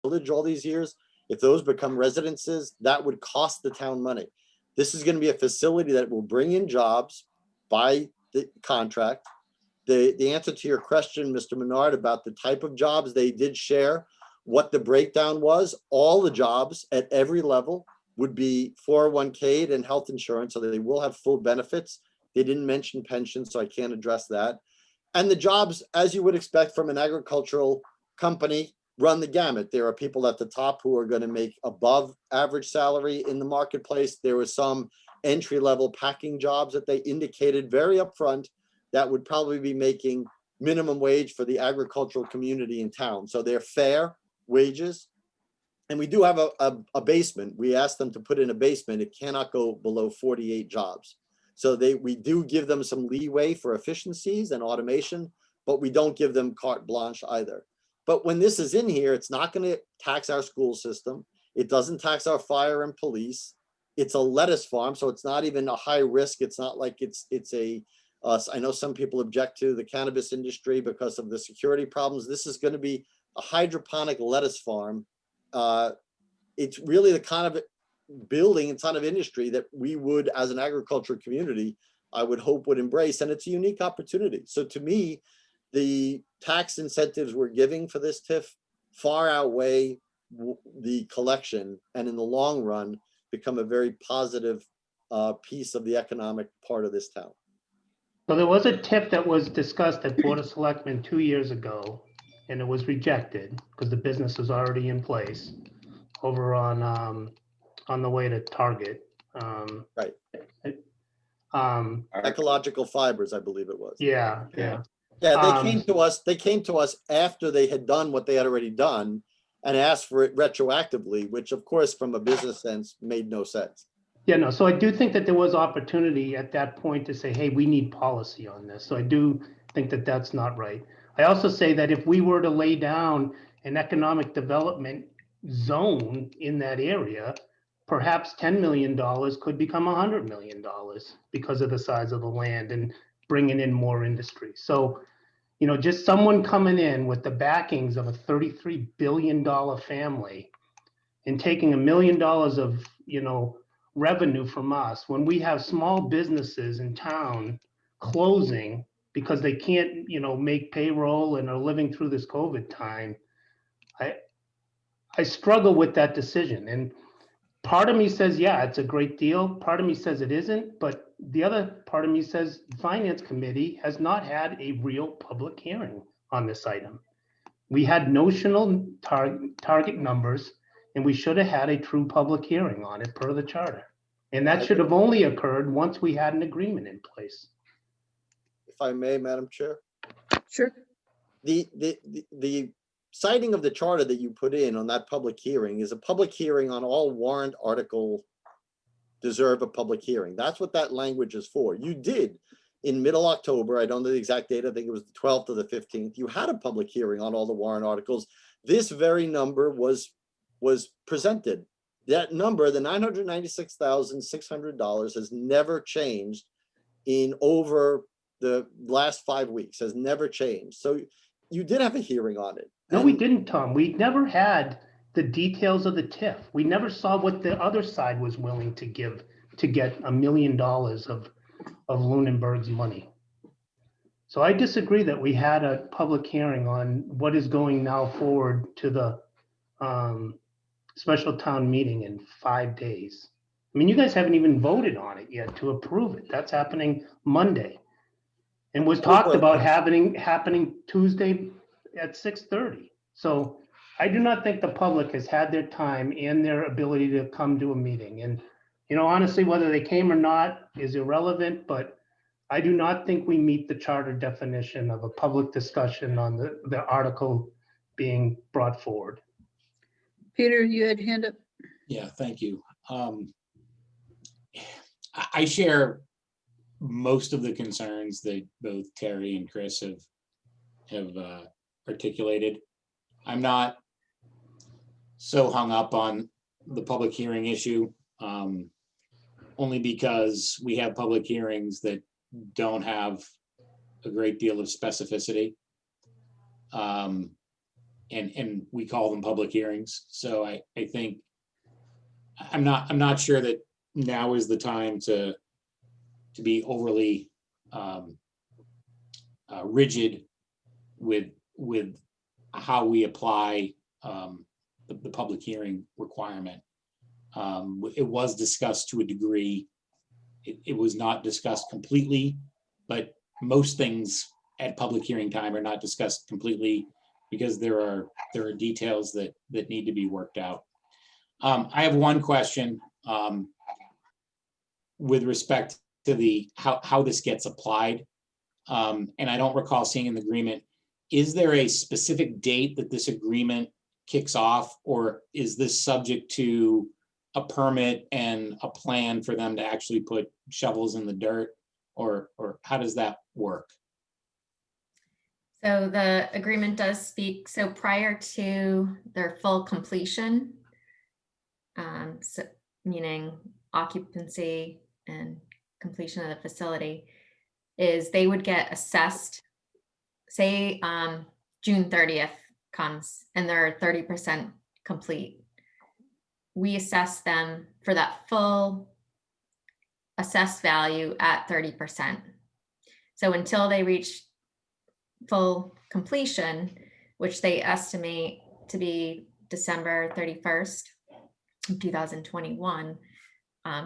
village all these years, if those become residences, that would cost the town money. This is going to be a facility that will bring in jobs by the contract. The answer to your question, Mr. Menard, about the type of jobs, they did share what the breakdown was. All the jobs at every level would be 401k and health insurance, so they will have full benefits. They didn't mention pensions, so I can't address that. And the jobs, as you would expect from an agricultural company, run the gamut. There are people at the top who are going to make above average salary in the marketplace. There were some entry-level packing jobs that they indicated very upfront that would probably be making minimum wage for the agricultural community in town. So they're fair wages. And we do have a basement. We asked them to put in a basement. It cannot go below 48 jobs. So we do give them some leeway for efficiencies and automation, but we don't give them carte blanche either. But when this is in here, it's not going to tax our school system. It doesn't tax our fire and police. It's a lettuce farm, so it's not even a high risk. It's not like it's a, I know some people object to the cannabis industry because of the security problems. This is going to be a hydroponic lettuce farm. It's really the kind of building and kind of industry that we would, as an agricultural community, I would hope would embrace, and it's a unique opportunity. So to me, the tax incentives we're giving for this TIF far outweigh the collection, and in the long run, become a very positive piece of the economic part of this town. So there was a TIF that was discussed at Board of Selectmen 2 years ago, and it was rejected because the business was already in place over on the way to Target. Right. Ecological Fibers, I believe it was. Yeah. Yeah, they came to us after they had done what they had already done and asked for it retroactively, which of course, from a business sense, made no sense. Yeah, no, so I do think that there was opportunity at that point to say, hey, we need policy on this. So I do think that that's not right. I also say that if we were to lay down an economic development zone in that area, perhaps $10 million could become $100 million because of the size of the land and bringing in more industry. So, you know, just someone coming in with the backings of a $33 billion family and taking $1 million of, you know, revenue from us when we have small businesses in town closing because they can't, you know, make payroll and are living through this COVID time. I struggle with that decision. And part of me says, yeah, it's a great deal. Part of me says it isn't. But the other part of me says the Finance Committee has not had a real public hearing on this item. We had notional target numbers, and we should have had a true public hearing on it per the charter. And that should have only occurred once we had an agreement in place. If I may, Madam Chair. Sure. The citing of the charter that you put in on that public hearing is a public hearing on all warrant article deserve a public hearing. That's what that language is for. You did in middle October, I don't know the exact date, I think it was the 12th or the 15th, you had a public hearing on all the warrant articles. This very number was presented. That number, the $996,600, has never changed in over the last 5 weeks, has never changed. So you did have a hearing on it. No, we didn't, Tom. We never had the details of the TIF. We never saw what the other side was willing to give to get $1 million of Lunenburg's money. So I disagree that we had a public hearing on what is going now forward to the special town meeting in 5 days. I mean, you guys haven't even voted on it yet to approve it. That's happening Monday. And was talked about happening Tuesday at 6:30. So I do not think the public has had their time and their ability to come to a meeting. And, you know, honestly, whether they came or not is irrelevant, but I do not think we meet the charter definition of a public discussion on the article being brought forward. Peter, you had your hand up. Yeah, thank you. I share most of the concerns that both Terry and Chris have articulated. I'm not so hung up on the public hearing issue, only because we have public hearings that don't have a great deal of specificity. and we call them public hearings. So I think I'm not sure that now is the time to be overly rigid with how we apply the public hearing requirement. It was discussed to a degree. It was not discussed completely, but most things at public hearing time are not discussed completely because there are details that need to be worked out. I have one question with respect to how this gets applied. And I don't recall seeing an agreement. Is there a specific date that this agreement kicks off, or is this subject to a permit and a plan for them to actually put shovels in the dirt, or how does that work? So the agreement does speak, so prior to their full completion, so meaning occupancy and completion of the facility, is they would get assessed, say June 30th comes and they're 30% complete. We assess them for that full assessed value at 30%. So until they reach full completion, which they estimate to be December 31st, 2021,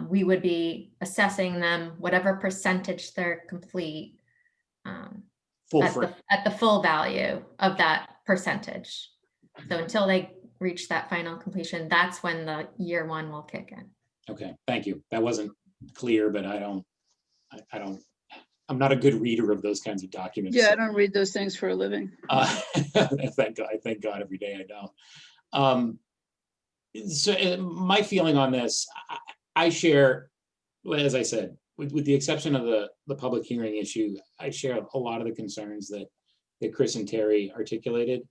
we would be assessing them whatever percentage they're complete at the full value of that percentage. So until they reach that final completion, that's when the year one will kick in. Okay, thank you. That wasn't clear, but I'm not a good reader of those kinds of documents. Yeah, so. I don't read those things for a living. Thank God every day I don't. So my feeling on this, I share, as I said, with the exception of the public hearing issue, I share a lot of the concerns that Chris and Terry articulated.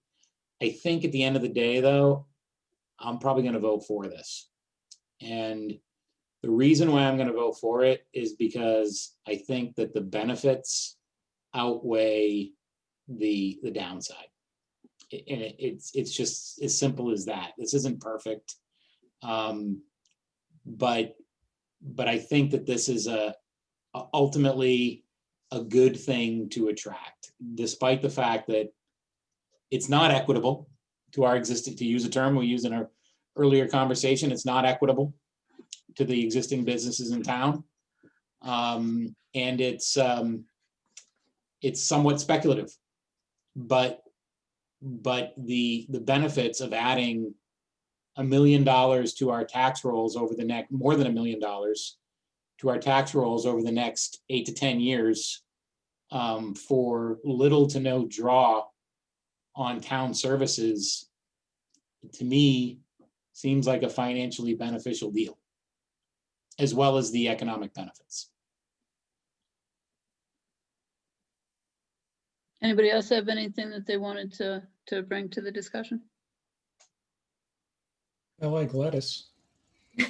I think at the end of the day, though, I'm probably going to vote for this. And the reason why I'm going to vote for it is because I think that the benefits outweigh the downside. And it's just as simple as that. This isn't perfect. But I think that this is ultimately a good thing to attract, despite the fact that it's not equitable to our existing, to use a term we used in our earlier conversation, it's not equitable to the existing businesses in town. And it's somewhat speculative, but the benefits of adding $1 million to our tax rolls over the next, more than $1 million to our tax rolls over the next 8 to 10 years for little to no draw on town services, to me, seems like a financially beneficial deal, as well as the economic benefits. Anybody else have anything that they wanted to bring to the discussion? I like lettuce. Yeah,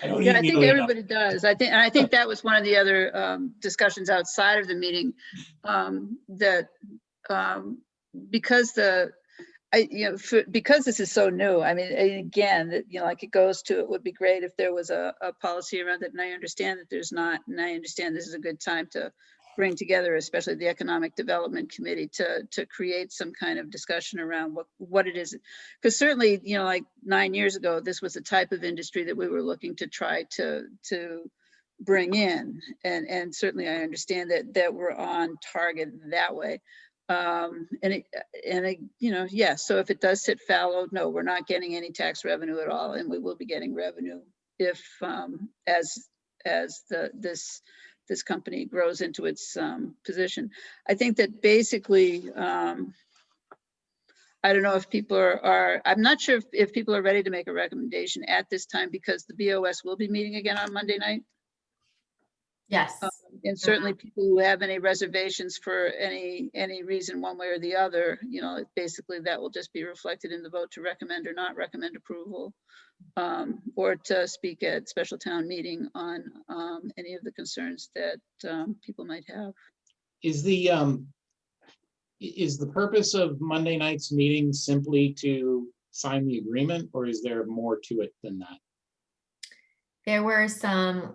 I think everybody does. I think that was one of the other discussions outside of the meeting, that because because this is so new. I mean, again, that like it goes to, it would be great if there was a policy around it, and I understand that there's not, and I understand this is a good time to bring together, especially the Economic Development Committee, to create some kind of discussion around what it is. Because certainly, like 9 years ago, this was the type of industry that we were looking to try to bring in. And certainly I understand that we're on target that way. Yeah, so if it does sit fallow, no, we're not getting any tax revenue at all. And we will be getting revenue if, as this company grows into its position. I think that basically, I don't know if people are I'm not sure if people are ready to make a recommendation at this time, because the BOS will be meeting again on Monday night. Yes. And certainly people who have any reservations for any reason one way or the other, basically that will just be reflected in the vote to recommend or not recommend approval, or to speak at special town meeting on any of the concerns that people might have. Is the Is the purpose of Monday night's meeting simply to sign the agreement, or is there more to it than that? There were some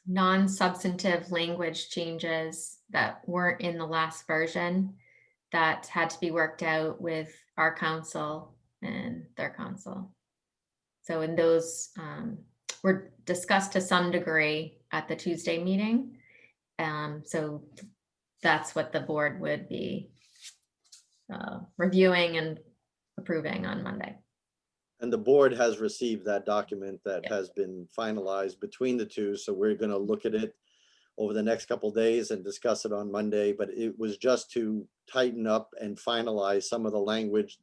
non-substantive language changes that weren't in the last version that had to be worked out with our council and their council. So in those were discussed to some degree at the Tuesday meeting. So that's what the board would be reviewing and approving on Monday. And the board has received that document that Yeah. has been finalized between the two. So we're going to look at it over the next couple of days and discuss it on Monday. But it was just to tighten up and finalize some of the language,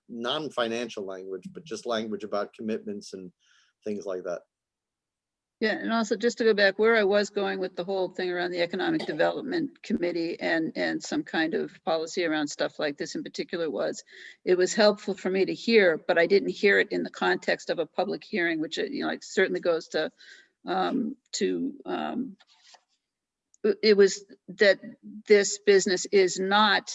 non-financial language, but just language about commitments and things like that. Yeah, and also just to go back where I was going with the whole thing around the Economic Development Committee and some kind of policy around stuff like this in particular it was helpful for me to hear, but I didn't hear it in the context of a public hearing, which, you know, like certainly goes to it was that this business is not,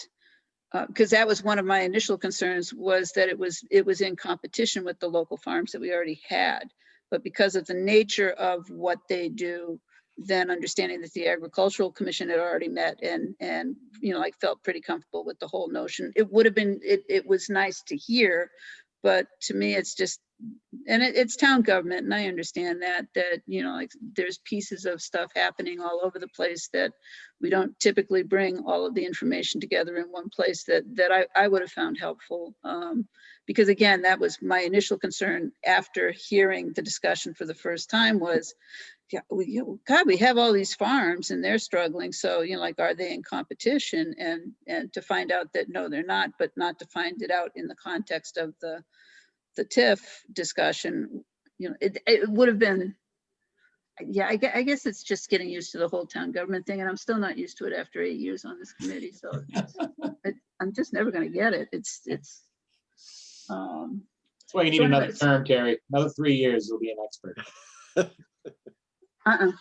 because that was one of my initial concerns, was that it was in competition with the local farms that we already had. But because of the nature of what they do, then understanding that the Agricultural Commission had already met and you know, like felt pretty comfortable with the whole notion. It would have been, it was nice to hear, but to me, it's just, and it's town government, and I understand that, you know, like there's pieces of stuff happening all over the place that we don't typically bring all of the information together in one place that I would have found helpful. Because again, that was my initial concern after hearing the discussion for the first time was, yeah, God, we have all these farms and they're struggling. So, you know, like, are they in competition? And to find out that no, they're not, but not to find it out in the context of the TIF discussion, you know, it would have been, yeah, I guess it's just getting used to the whole town government thing, and I'm still not used to it after 8 years on this committee. So I'm just never going to get it. It's That's why you need So another anyways. term, Terry. Another 3 years, you'll be an expert. I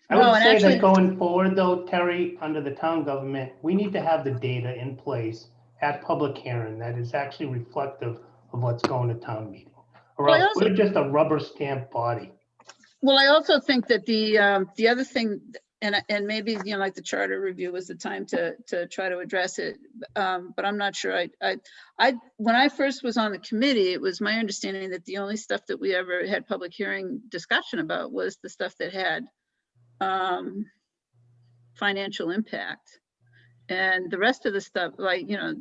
No, would and say actually- that going forward though, Terry, under the town government, we need to have the data in place at public hearing that is actually reflective of what's going to town meeting. Or Well, I else also- we're just a rubber stamp body. Well, I also think that the other thing, and maybe, you know, like the charter review was the time to try to address it. But I'm not sure. When I first was on the committee, it was my understanding that the only stuff that we ever had public hearing discussion about was the stuff that had financial impact. And the rest of the stuff, like, you know,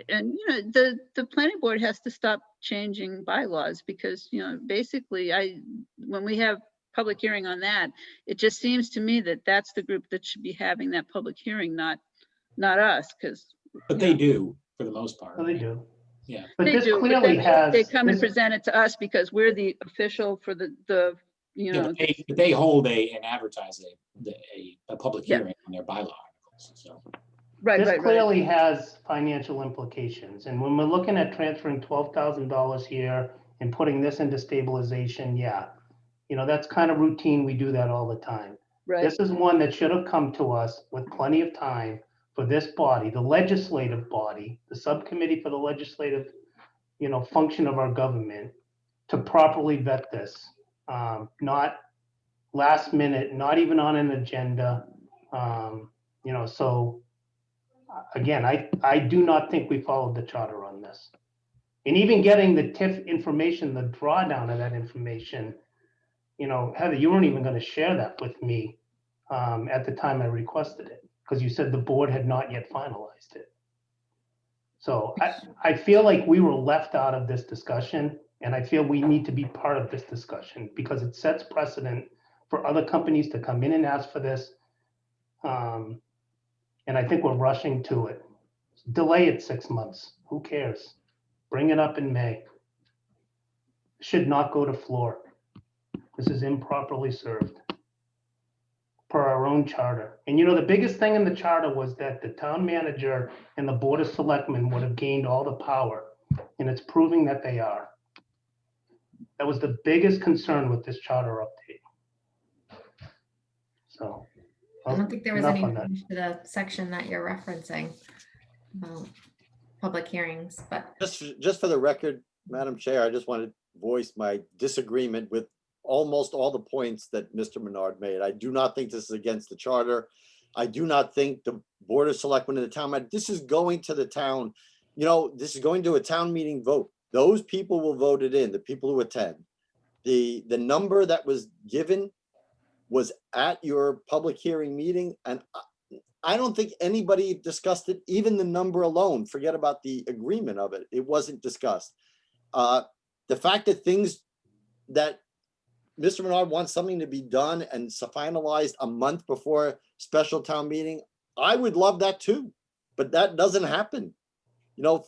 and, you know, the planning board has to stop changing bylaws because, you know, basically when we have public hearing on that, it just seems to me that that's the group that should be having that public hearing, not us, because. But they do, for the most part. Well, they right? do. Yeah. But They this do, but clearly then has. they come and this- present it to us because we're the official for the you Yeah, know. but they hold and advertise a public Yeah. hearing on their bylaw articles, so. This clearly has financial implications. And when we're looking at transferring $12,000 here and putting this into stabilization, yeah, you know, that's kind of routine. We do that all the time. Right, This is one that should have come to us with plenty of time for this body, the legislative body, the subcommittee for the legislative, you know, function of our government, to properly vet this. Not last minute, not even on an agenda. You know, so again, I do not think we followed the charter on this. And even getting the TIF information, the drawdown of that information, you know, Heather, you weren't even going to share that with me at the time I requested it, because you said the board had not yet finalized it. So I feel like we were left out of this discussion, and I feel we need to be part of this discussion because it sets precedent for other companies to come in and ask for this. And I think we're rushing to it. Delay it 6 months. Who cares? Bring it up in May. Should not go to floor. This is improperly served per our own charter. And you know, the biggest thing in the charter was that the town manager and the board of selectmen would have gained all the power, and it's proving that they are. That was the biggest concern with this charter update. So. I don't think there was Enough any on that. change to the section that you're referencing about public hearings, but Just for the record, Madam Chair, I just want to voice my disagreement with almost all the points that Mr. Menard made. I do not think this is against the charter. I do not think the Board of Selectmen in the town, this is going to the town, this is going to a town meeting vote. Those people will vote it in, the people who attend. The number that was given was at your public hearing meeting, and I don't think anybody discussed it, even the number alone. Forget about the agreement of it. It wasn't discussed. The fact that that Mr. Menard wants something to be done and finalized a month before special town meeting, I would love that too, but that doesn't happen.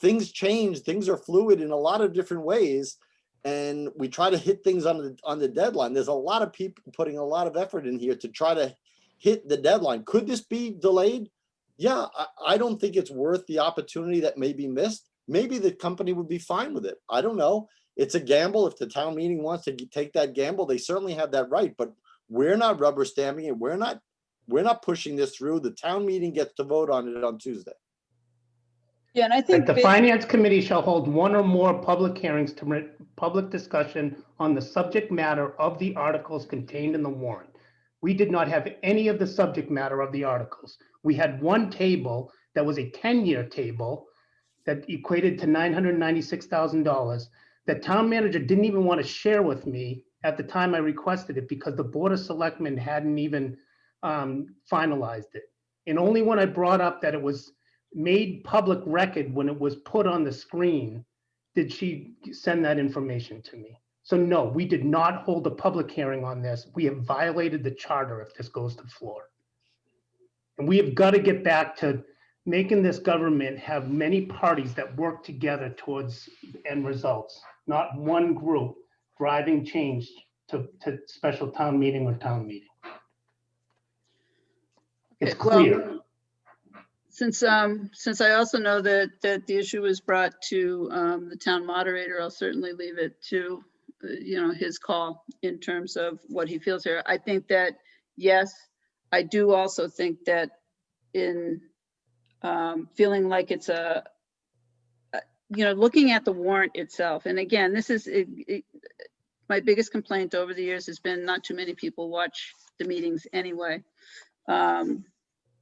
Things change, things are fluid in a lot of different ways, and we try to hit things on the deadline. There's a lot of people putting a lot of effort in here to try to hit the deadline. Could this be delayed? Yeah, I don't think it's worth the opportunity that may be missed. Maybe the company would be fine with it. I don't know. It's a gamble. If the town meeting wants to take that gamble, they certainly have that right, but we're not rubber stamping it. We're not pushing this through. The town meeting gets to vote on it on Tuesday. Yeah, and I think That the finance committee shall hold one or more public hearings to permit public discussion on the subject matter of the articles contained in the warrant. We did not have any of the subject matter of the articles. We had one table that was a 10-year table that equated to $996,000. The town manager didn't even want to share with me at the time I requested it because the Board of Selectmen hadn't even finalized it. And only when I brought up that it was made public record when it was put on the screen did she send that information to me. So no, we did not hold a public hearing on this. We have violated the charter if this goes to floor. And we have got to get back to making this government have many parties that work together towards end results, not one group driving change to special town meeting or town meeting. It's Okay, well, clear. since I also know that the issue was brought to the town moderator, I'll certainly leave it to his call in terms of what he feels here. I think that, yes, I do also think that in feeling like it's looking at the warrant itself. And again, this is my biggest complaint over the years has been not too many people watch the meetings anyway.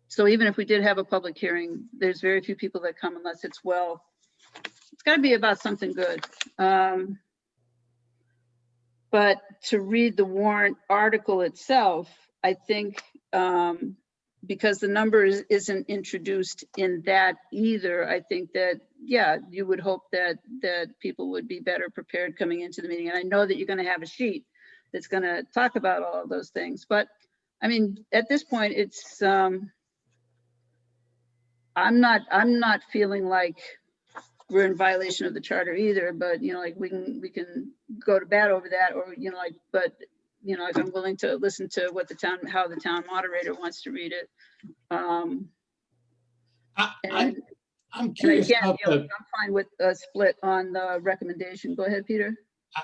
So even if we did have a public hearing, there's very few people that come unless it's got to be about something good. But to read the warrant article itself, I think because the number isn't introduced in that either, I think that, yeah, you would hope that people would be better prepared coming into the meeting. And I know that you're going to have a sheet that's going to talk about all of those things. But I mean, at this point, it's I'm not feeling like we're in violation of the charter either, but like we can go to bat over that, or but like I'm willing to listen to what how the town moderator wants to read it. I'm And curious again, about I'm fine with a split on the recommendation. Go ahead, Peter.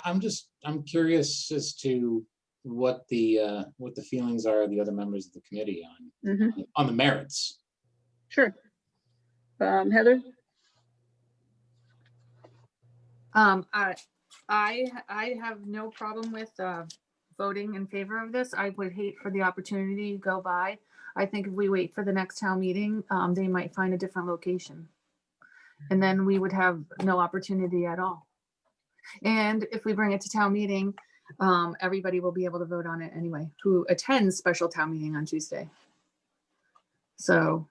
I'm curious as to what the feelings are of the other members of the committee on the merits. Sure. Heather? I have no problem with voting in favor of this. I would hate for the opportunity to go by. I think if we wait for the next town meeting, they might find a different location. And then we would have no opportunity at all. And if we bring it to town meeting, everybody will be able to vote on it anyway, who attends special town meeting on Tuesday. So.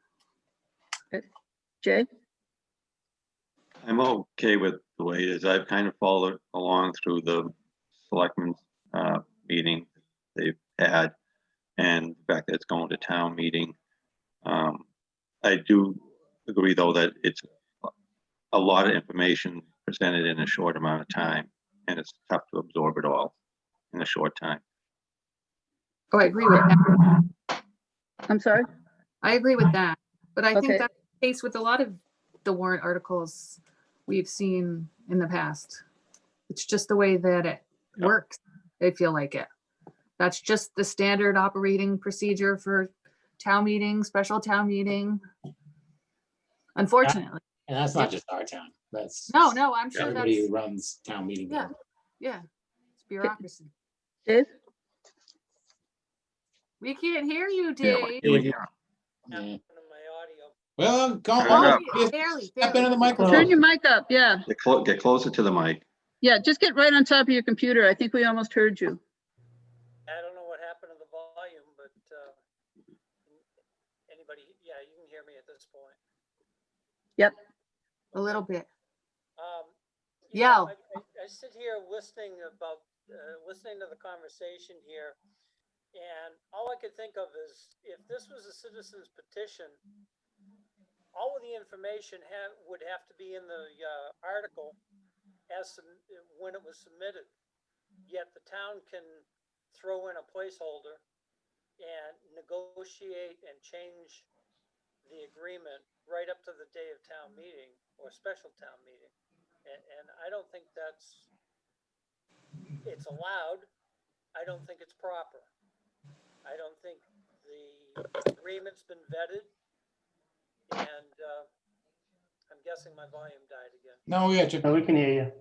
Jay? I'm okay with the way it is. I've kind of followed along through the selectmen's meeting they've had, and the fact that it's going to town meeting. I do agree, though, that it's a lot of information presented in a short amount of time, and it's tough to absorb it all in a short time. Oh, I agree with that. I'm sorry? I agree with that. But I Okay. think that's the case with a lot of the warrant articles we've seen in the past. It's just the way that it works. I feel like it. That's just the standard operating procedure for town meeting, special town meeting. Unfortunately. And that's not just our town. That's No, I'm sure everybody that's, who runs town meeting. yeah, yeah. It's bureaucracy. Dave? We can't hear you, Yeah, Dave. Yeah. Well, go Turn it on. up. Barely, Step barely. into the Turn microphone. Turn your mic up, yeah. Get closer to the mic. Yeah, just get right on top of your computer. I think we almost heard you. I don't know what happened to the volume, but anybody, yeah, you can hear me at this point. Yep. A little bit. You know, Yell. I sit here listening listening to the conversation here, and all I could think of is if this was a citizen's petition, all of the information would have to be in the article when it was submitted. Yet the town can throw in a placeholder and negotiate and change the agreement right up to the day of town meeting or special town meeting. And I don't think it's allowed. I don't think it's proper. I don't think the agreement's been vetted. And I'm guessing my volume died again. No, we got you. No, we can hear you.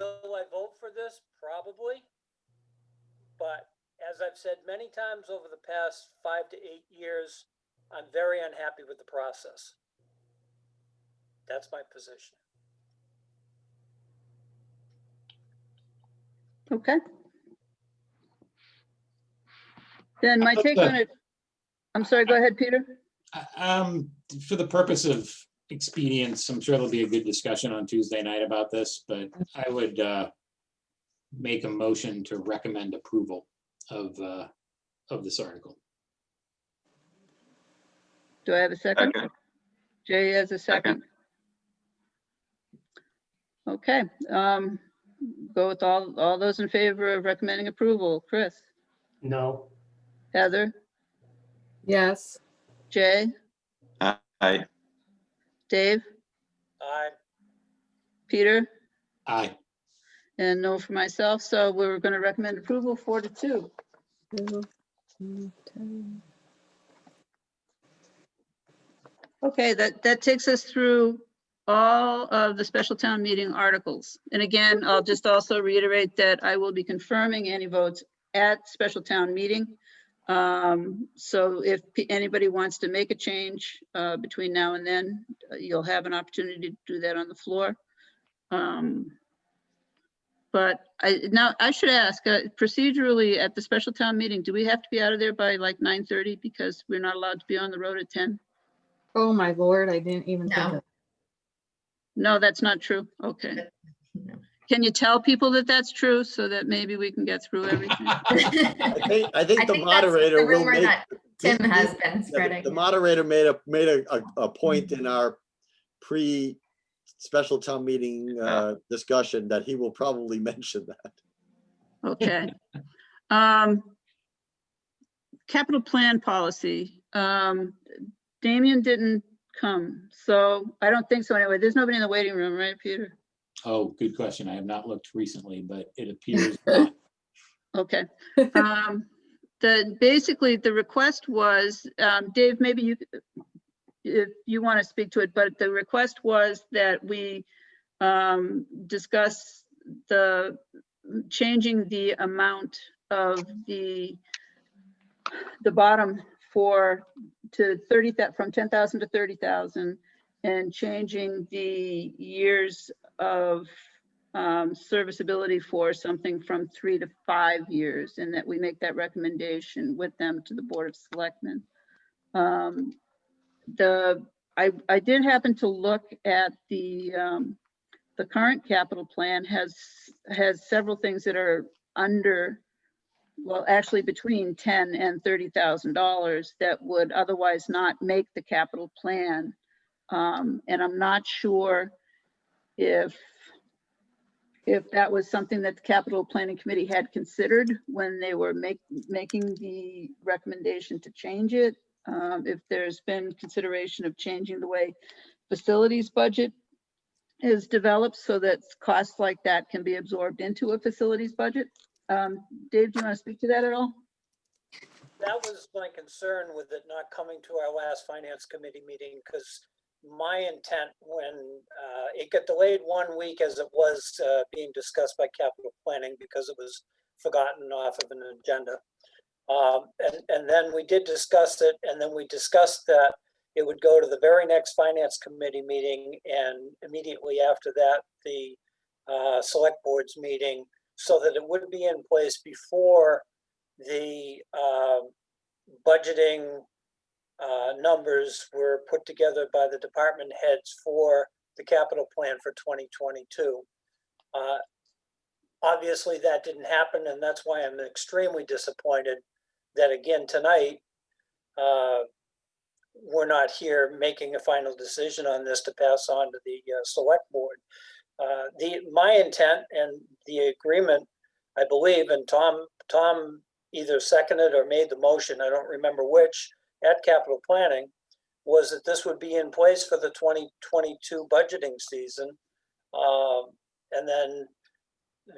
Will I vote for this? Probably. But as I've said many times over the past 5 to 8 years, I'm very unhappy with the process. That's my position. Okay. Then my take on it, I'm sorry, go ahead, Peter. For the purpose of expedience, I'm sure there'll be a good discussion on Tuesday night about this, but I would make a motion to recommend approval of this article. Do I have a second? Second. Jay has a second. Okay, go with all those in favor of recommending approval. Chris, No. Heather, Yes. Jay, Aye. Dave, Aye. Peter, Aye. and no for myself. So we're going to recommend approval 4-2. Okay, that takes us through all of the special town meeting articles. And again, I'll just also reiterate that I will be confirming any votes at special town meeting. So if anybody wants to make a change between now and then, you'll have an opportunity to do that on the floor. But I should ask, procedurally at the special town meeting, do we have to be out of there by like 9:30 because we're not allowed to be on the road at 10? Oh, my Lord, I didn't even think No. of. No, that's not true. Okay. No. Can you tell people that that's true so that maybe we can get through everything? I think the that's moderator the will rumor make. that Tim he- has he- been yeah, spreading. The moderator made a point in our special town meeting discussion that he will probably mention that. Okay. Capital plan policy. Damien didn't come, so I don't think so anyway. There's nobody in the waiting room, right, Peter? Oh, good question. I have not looked recently, but it appears not. Okay. Basically the request was, Dave, maybe if you want to speak to it, but the request was that we discuss changing the amount of the bottom to 30, from 10,000 to 30,000, and changing the years of serviceability for something from 3 to 5 years, and that we make that recommendation with them to the Board of Selectmen. I did happen to look at the current capital plan has several things that are under, well, actually between $10,000 and $30,000 that would otherwise not make the capital plan. And I'm not sure if that was something that the capital planning committee had considered when they were making the recommendation to change it. If there's been consideration of changing the way facilities budget is developed so that costs like that can be absorbed into a facilities budget. Dave, do you want to speak to that at all? that was my concern with it not coming to our last finance committee meeting, because my intent when it got delayed 1 week as it was being discussed by capital planning because it was forgotten off of an agenda. And then we did discuss it, and then we discussed that it would go to the very next finance committee meeting, and immediately after that, the select board's meeting, so that it would be in place before the budgeting numbers were put together by the department heads for the capital plan for 2022. Obviously, that didn't happen, and that's why I'm extremely disappointed that again tonight, we're not here making a final decision on this to pass on to the select board. My intent and the agreement, I believe, and Tom either seconded or made the motion, I don't remember which, at capital planning, was that this would be in place for the 2022 budgeting season. And then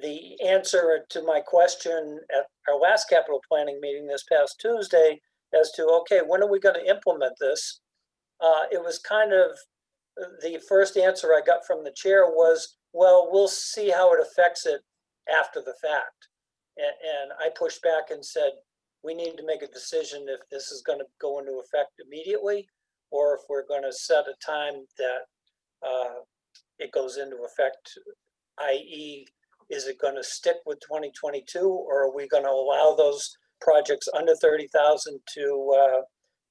the answer to my question at our last capital planning meeting this past Tuesday as to, okay, when are we going to implement this? It was kind of, the first answer I got from the chair was, well, we'll see how it affects it after the fact. And I pushed back and said, we need to make a decision if this is going to go into effect immediately, or if we're going to set a time that it goes into effect, i.e., is it going to stick with 2022, or are we going to allow those projects under 30,000 to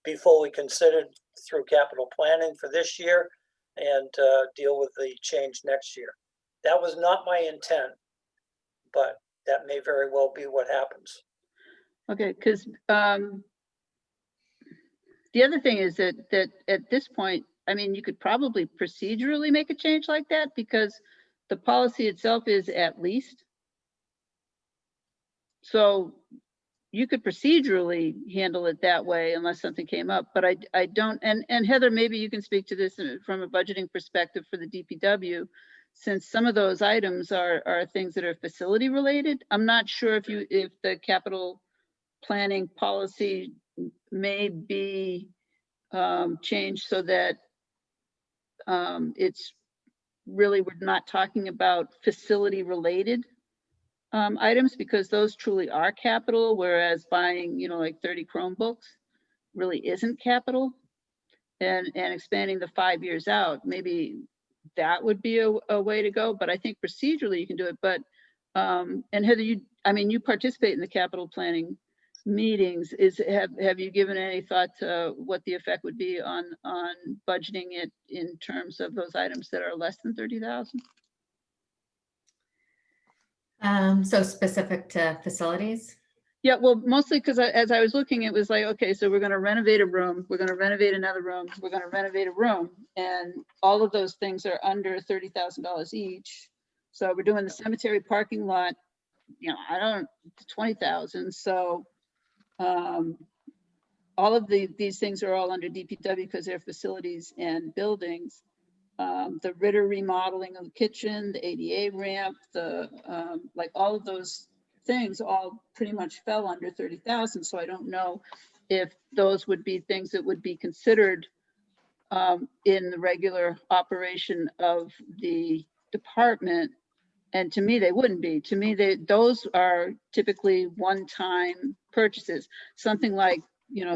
be fully considered through capital planning for this year and deal with the change next year? That was not my intent, but that may very well be what happens. Okay, because the other thing is that at this point, I mean, you could probably procedurally make a change like that because the policy itself is at least. So you could procedurally handle it that way unless something came up, but I don't, and Heather, maybe you can speak to this from a budgeting perspective for the DPW, since some of those items are things that are facility related. I'm not sure if the capital planning policy may be changed so that it's really, we're not talking about facility related items, because those truly are capital, whereas buying, like 30 Chromebooks really isn't capital. And expanding the 5 years out, maybe that would be a way to go, but I think procedurally you can do it. But and Heather, you participate in the capital planning meetings. Have you given any thought to what the effect would be on budgeting it in terms of those items that are less than 30,000? So specific to facilities? Yeah, well, mostly because as I was looking, it was like, okay, so we're going to renovate a room, we're going to renovate another room, we're going to renovate a room, and all of those things are under $30,000 each. So we're doing the cemetery parking lot, 20,000. So all of these things are all under DPW because they're facilities and buildings. The Ritter remodeling of the kitchen, the ADA ramp, like all of those things all pretty much fell under 30,000. So I don't know if those would be things that would be considered in the regular operation of the department. And to me, they wouldn't be. To me, those are typically one-time purchases. Something like,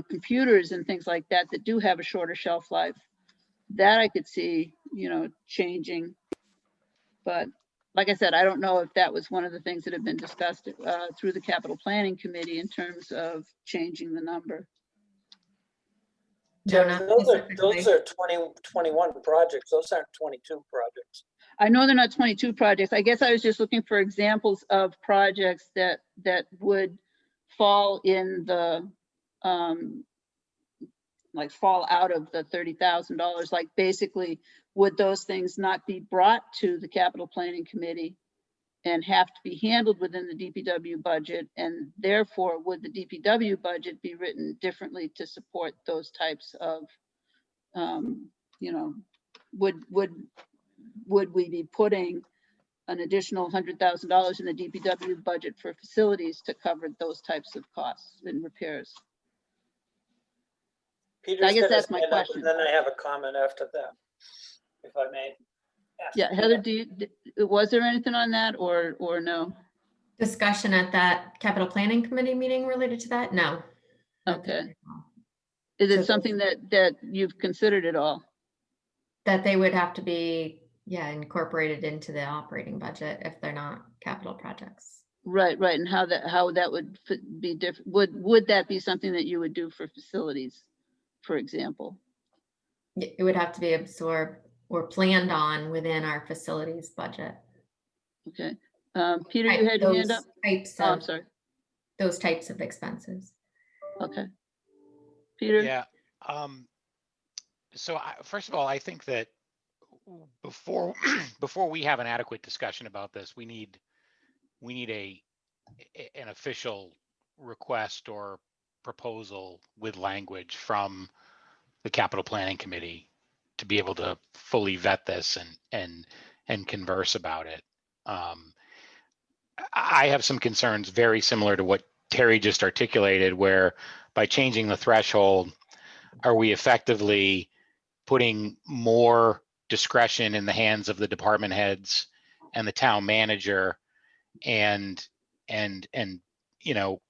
computers and things like that do have a shorter shelf life. That I could see, changing. But like I said, I don't know if that was one of the things that have been discussed through the capital planning committee in terms of changing the number. No, Yeah, not those specifically. are 2021 projects. Those aren't 22 projects. I know they're not 22 projects. I guess I was just looking for examples of projects that would fall in the like fall out of the $30,000. Like basically, would those things not be brought to the capital planning committee and have to be handled within the DPW budget? And therefore, would the DPW budget be written differently to support those types of, would we be putting an additional $100,000 in the DPW budget for facilities to cover those types of costs and repairs? Peter's guess got his that's my hand up, question. and then I have a comment after that, if I may. After Yeah, Heather, Peter. was there anything on that or no? Discussion at that capital planning committee meeting related to that? No. Okay. Is So it something that you've considered at all? that they would have to be, yeah, incorporated into the operating budget if they're not capital projects. Right, right, and how that would be different, would that be something that you would do for facilities, for example? It would have to be absorbed or planned on within our facilities budget. Okay, Peter, you had your hand up? Types Oh, I'm of, sorry, those types of expenses. okay. Peter? Yeah. So first of all, I think that before before we have an adequate discussion about this, we need an official request or proposal with language from the capital planning committee to be able to fully vet this and converse about it. I have some concerns very similar to what Terry just articulated, where by changing the threshold, are we effectively putting more discretion in the hands of the department heads and the town manager, and you know,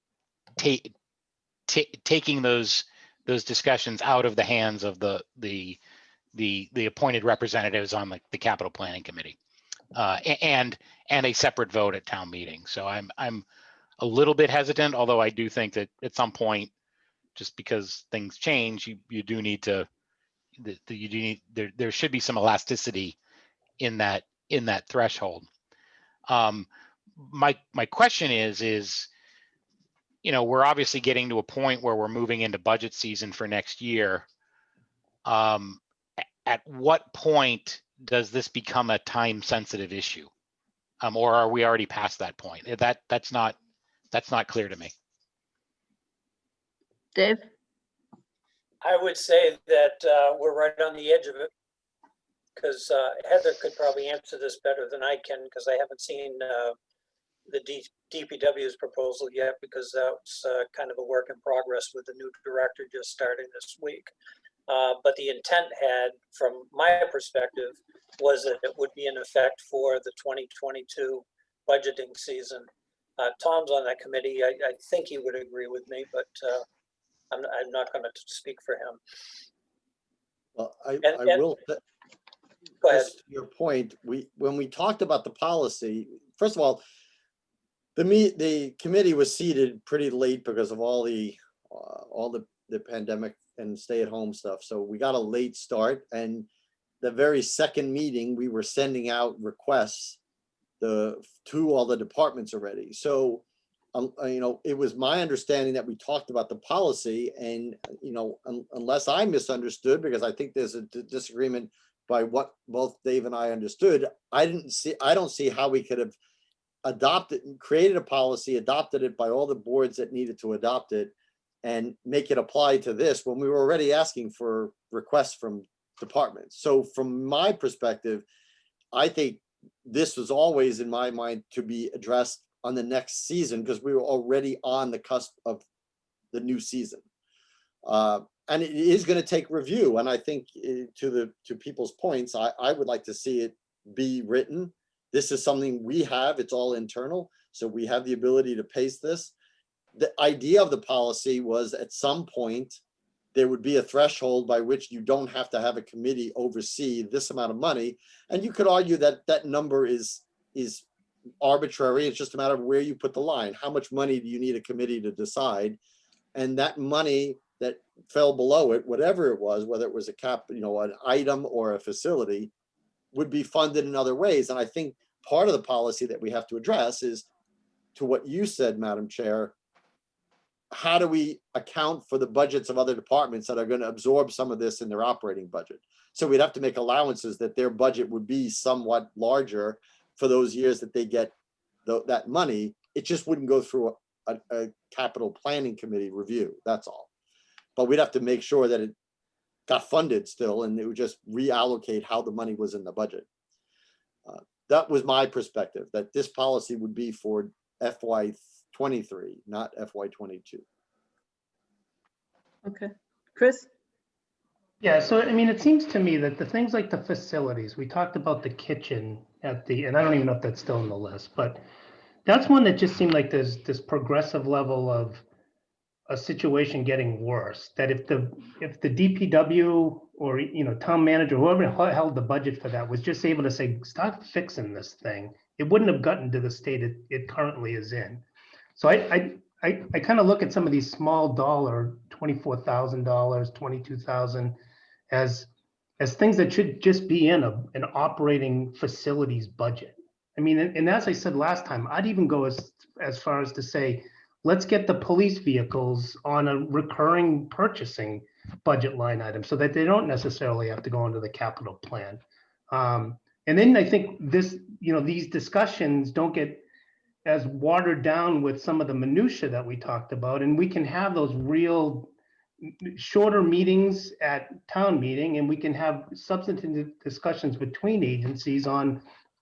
taking those discussions out of the hands of the appointed representatives on the capital planning committee, and a separate vote at town meeting. So I'm a little bit hesitant, although I do think that at some point, just because things change, you do need to, there should be some elasticity in that threshold. My question is, you know, we're obviously getting to a point where we're moving into budget season for next year. At what point does this become a time sensitive issue? Or are we already past that point? That's not clear to me. Dave? I would say that we're right on the edge of it, because Heather could probably answer this better than I can, because I haven't seen the DPW's proposal yet, because that's kind of a work in progress with the new director just starting this week. But the intent had, from my perspective, was that it would be in effect for the 2022 budgeting season. Tom's on that committee. I think he would agree with me, but I'm not going to speak for him. Well, I And- will, Go ahead. just to your point, when we talked about the policy, first of all, the committee was seated pretty late because of all the pandemic and stay-at-home stuff. So we got a late start, and the very second meeting, we were sending out requests to all the departments already. So, you know, it was my understanding that we talked about the policy, and, you know, unless I misunderstood, because I think there's a disagreement by what both Dave and I understood, I don't see how we could have adopted and created a policy, adopted it by all the boards that needed to adopt it, and make it apply to this when we were already asking for requests from departments. So from my perspective, I think this was always in my mind to be addressed on the next season, because we were already on the cusp of the new season. And it is going to take review. And I think to people's points, I would like to see it be written. This is something we have, it's all internal. So we have the ability to pace this. The idea of the policy was at some point, there would be a threshold by which you don't have to have a committee oversee this amount of money. And you could argue that that number is arbitrary. It's just a matter of where you put the line. How much money do you need a committee to decide? And that money that fell below it, whatever it was, whether it was a cap, you know, an item or a facility, would be funded in other ways. And I think part of the policy that we have to address is, to what you said, Madam Chair, how do we account for the budgets of other departments that are going to absorb some of this in their operating budget? So we'd have to make allowances that their budget would be somewhat larger for those years that they get that money. It just wouldn't go through a capital planning committee review. That's all. But we'd have to make sure that it got funded still, and it would just reallocate how the money was in the budget. That was my perspective, that this policy would be for FY23, not FY22. Okay, Chris? Yeah, so I mean, it seems to me that the things like the facilities, we talked about the kitchen at the, and I don't even know if that's still on the list, but that's one that just seemed like there's this progressive level of a situation getting worse. That if the DPW or, you know, town manager, whoever held the budget for that was just able to say, start fixing this thing, it wouldn't have gotten to the state it currently is in. So I kind of look at some of these small dollar, $24,000, 22,000 as things that should just be in an operating facilities budget. I mean, and as I said last time, I'd even go as far as to say, let's get the police vehicles on a recurring purchasing budget line item so that they don't necessarily have to go into the capital plan. And then I think this, you know, these discussions don't get as watered down with some of the minutia that we talked about, and we can have those real shorter meetings at town meeting, and we can have substantive discussions between agencies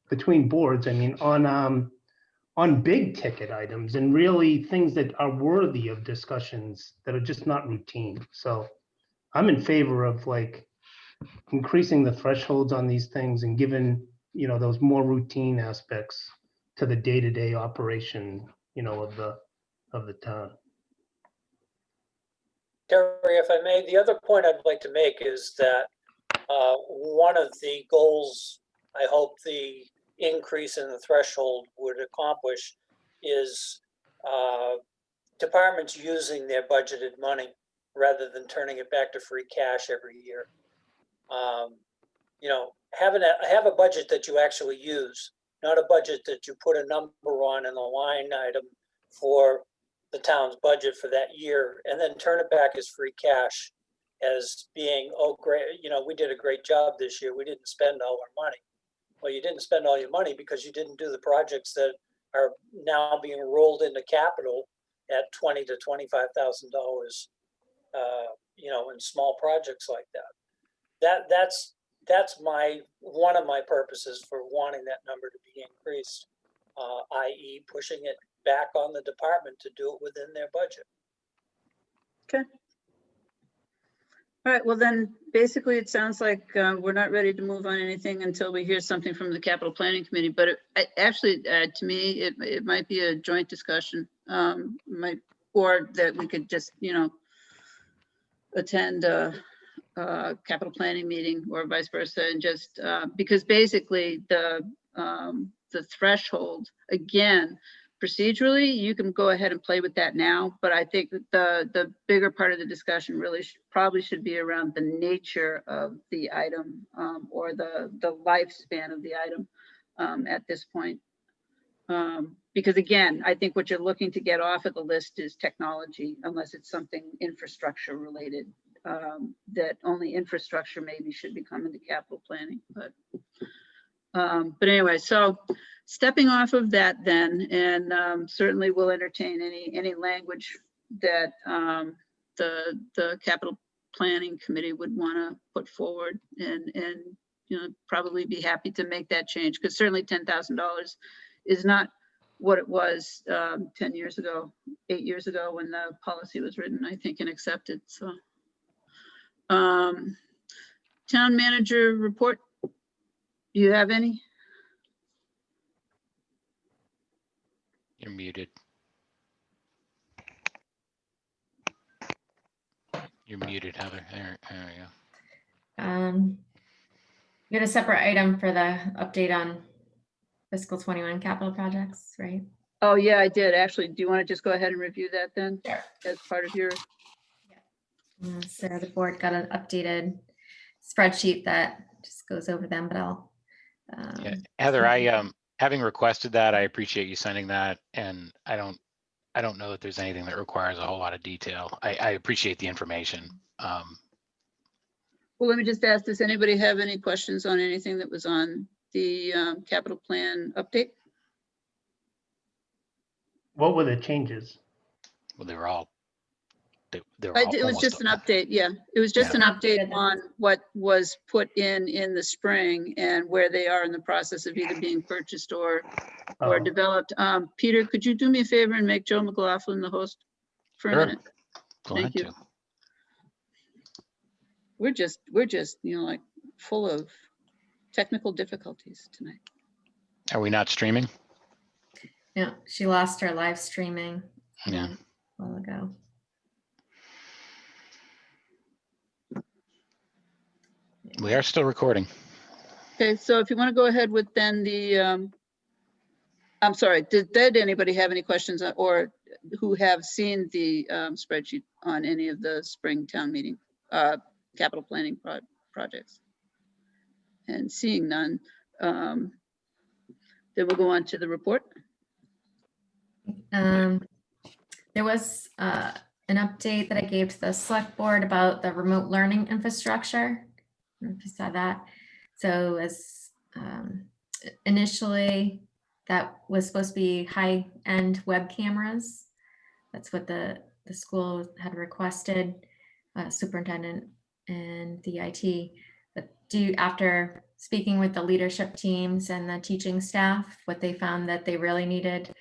between boards, I mean, on big ticket items and really things that are worthy of discussions that are just not routine. So I'm in favor of like increasing the thresholds on these things and giving, you know, those more routine aspects to the day-to-day operation, you know, of the town. Terry, if I may, the other point I'd like to make is that one of the goals I hope the increase in the threshold would accomplish is departments using their budgeted money rather than turning it back to free cash every year. You know, have a budget that you actually use, not a budget that you put a number on in a line item for the town's budget for that year, and then turn it back as free cash as being, oh, great, you know, we did a great job this year. We didn't spend all our money. Well, you didn't spend all your money because you didn't do the projects that are now being rolled into capital at $20,000 to $25,000, you know, in small projects like that. That's one of my purposes for wanting that number to be increased, i.e. pushing it back on the department to do it within their budget. Okay. All right, well then, basically, it sounds like we're not ready to move on anything until we hear something from the capital planning committee, but actually, to me, it might be a joint discussion, or that we could just, you know, attend a capital planning meeting or vice versa, and just, because basically the threshold, again, procedurally, you can go ahead and play with that now, but I think that the bigger part of the discussion really probably should be around the nature of the item, or the lifespan of the item at this point. Because again, I think what you're looking to get off of the list is technology, unless it's something infrastructure related, that only infrastructure maybe should be coming to capital planning. But anyway, so stepping off of that then, and certainly we'll entertain any language that the capital planning committee would want to put forward, and you know, probably be happy to make that change, because certainly $10,000 is not what it was 10 years ago, 8 years ago when the policy was written, I think, and accepted. So town manager report, do you have any? You're muted. You're muted, Heather. There we go. We had a separate item for the update on fiscal 21 capital projects, right? Oh, yeah, I did. Actually, do you want to just go ahead and review that then? Sure. As part of your, So the board got an updated spreadsheet that just goes over them, but I'll. Yeah, Heather, having requested that, I appreciate you sending that, and I don't know that there's anything that requires a whole lot of detail. I appreciate the information. well, let me just ask, does anybody have any questions on anything that was on the capital plan update? What were the changes? Well, they were all. They were It was just an update, yeah. It was just an update on what was put in the spring and where they are in the process of either being purchased or developed. Peter, could you do me a favor and make Joe McLaughlin the host for a Sure. minute? Glad Thank you. to. we're just, you know, like full of technical difficulties tonight. Are we not streaming? Yeah, she lost her live streaming Yeah. a while ago. We are still recording. Okay, so if you want to go ahead with then the, I'm sorry, did anybody have any questions or who have seen the spreadsheet on any of the spring town meeting, capital planning projects? And seeing none, then we'll go on to the report. There was an update that I gave to the select board about the remote learning infrastructure. I don't know if you saw that. So as initially, that was supposed to be high-end web cameras. That's what the school had requested, superintendent and the IT. But after speaking with the leadership teams and the teaching staff, what they found that they really needed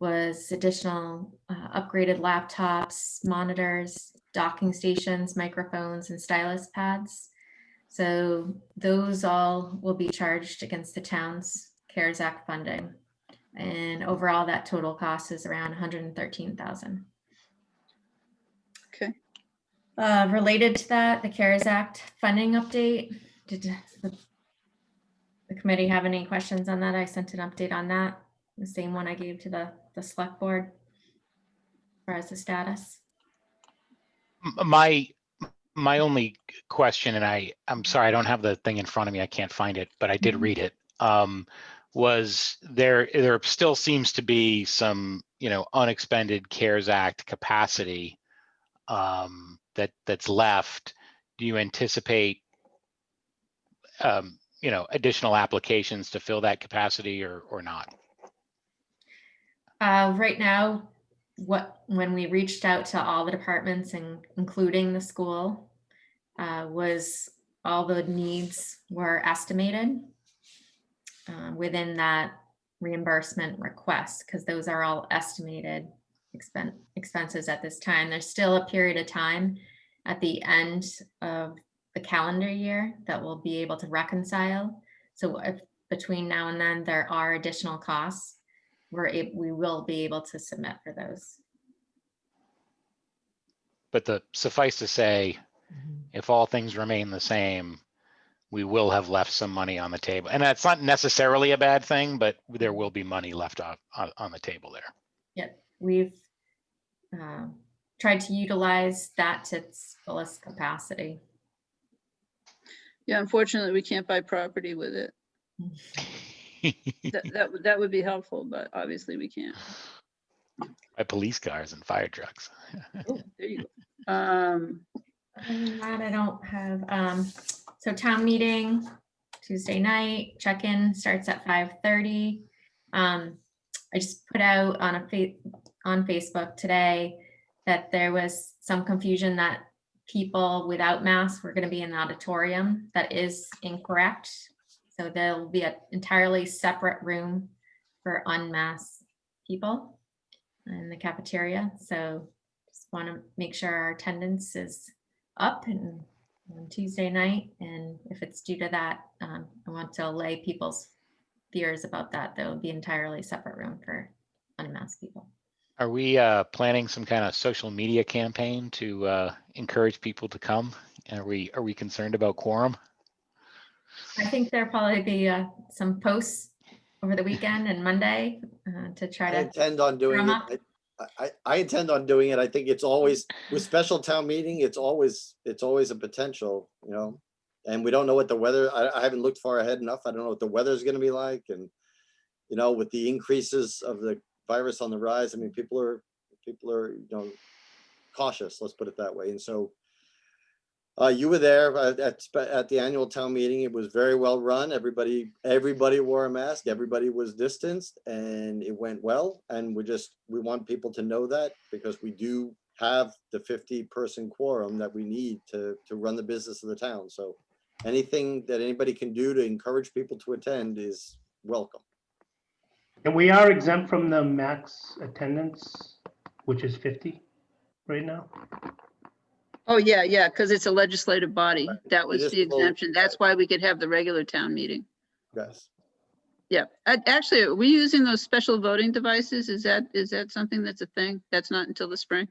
was additional upgraded laptops, monitors, docking stations, microphones, and stylus pads. So those all will be charged against the town's CARES Act funding. And overall, that total cost is around $113,000. Okay. Related to that, the CARES Act funding update. Did the committee have any questions on that? I sent an update on that. The same one I gave to the select board as far as the status. My only question, and I'm sorry, I don't have the thing in front of me. I can't find it, but I did read it. Was there still seems to be some, unexpended CARES Act capacity that's left. Do you anticipate, additional applications to fill that capacity or not? Right now, when we reached out to all the departments, and including the school, was all the needs were estimated within that reimbursement request, because those are all estimated expenses at this time. There's still a period of time at the end of the calendar year that we'll be able to reconcile. So if between now and then there are additional costs, we will be able to submit for those. But suffice to say, if all things remain the same, we will have left some money on the table. And that's not necessarily a bad thing, but there will be money left on the table there. Yeah, we've tried to utilize that to its fullest capacity. Yeah, unfortunately, we can't buy property with it. That would be helpful, but obviously we can't. By police cars and fire trucks. Oh, there you go. Other than that, I don't have, so town meeting, Tuesday night, check-in starts at 5:30. I just put out on Facebook today that there was some confusion that people without masks were going to be in the auditorium. That is incorrect. So there'll be an entirely separate room for unmasked people in the cafeteria. So just want to make sure our attendance is up and on Tuesday night. And if it's due to that, I want to allay people's fears about that. There will be entirely separate room for unmasked people. Are we planning some kind of social media campaign to encourage people to come? Are we concerned about quorum? I think there'll probably be some posts over the weekend and Monday to try I to intend on doing drum it. up. I intend on doing it. I think it's always, with special town meeting, it's always a potential, and we don't know what the weather, I haven't looked far ahead enough. I don't know what the weather's going to be like. And, with the increases of the virus on the rise, I mean, people are, cautious, let's put it that way. And so you were there at the annual town meeting. It was very well run. Everybody wore a mask. Everybody was distanced, and it went well. And we want people to know that, because we do have the 50-person quorum that we need to run the business of the town. So anything that anybody can do to encourage people to attend is welcome. And we are exempt from the max attendance, which is 50 right now. Oh, yeah, yeah, because it's a legislative body. That was is the full- exemption. That's why we could have the regular town meeting. Yes. Yeah, actually, are we using those special voting devices? Is that something that's a thing? That's not until the spring?